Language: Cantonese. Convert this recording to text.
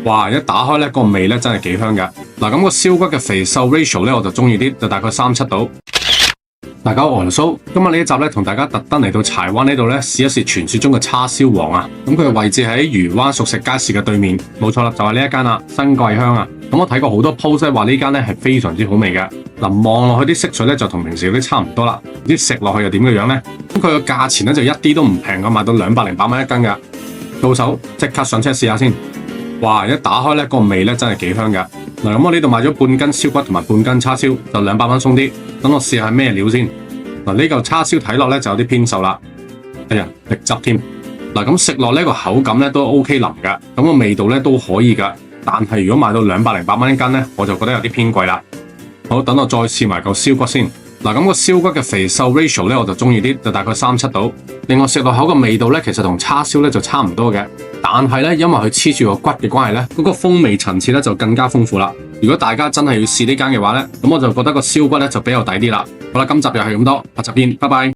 哇！一打開咧，個味咧真係幾香㗎。嗱，咁個燒骨嘅肥瘦 ratio咧，我就中意啲，就大概3:7度。大家好，我係蘇，今日呢一集咧，同大家特登嚟到柴灣呢度咧，試一試傳說中嘅叉燒王啊！咁佢嘅位置喺漁灣熟食街市嘅對面，冇錯啦，就係呢一間啦，新桂香啊！咁我睇過好多 post 話呢間咧係非常之好味嘅。嗱，望落去啲色水咧就同平時嗰啲差唔多啦，唔知食落去又點嘅樣咧？咁佢個價錢咧就一啲都唔平㗎，賣到208蚊一斤㗎。到手即刻上車試下先。哇！一打開咧，個味咧真係幾香㗎。嗱，咁我呢度買咗半斤燒骨同埋半斤叉燒，就200蚊鬆啲。等我試下咩料先。嗱，呢嚿叉燒睇落咧就有啲偏瘦啦。哎呀，滴汁添。嗱，咁食落呢個口感咧都 OK 腍㗎，咁個味道咧都可以㗎。但係如果賣到208蚊一斤咧，我就覺得有啲偏貴啦。好，等我再試埋嚿燒骨先。嗱，咁個燒骨嘅肥瘦 ratio 咧，我就中意啲，就大概3:7度。另外食落口嘅味道咧，其實同叉燒咧就差唔多嘅，但係咧因為佢黐住個骨嘅關係咧，嗰個風味層次咧就更加豐富啦。如果大家真係要試呢間嘅話咧，咁我就覺得個燒骨咧就比較抵啲啦。好啦，今集又係咁多，下集見，拜拜。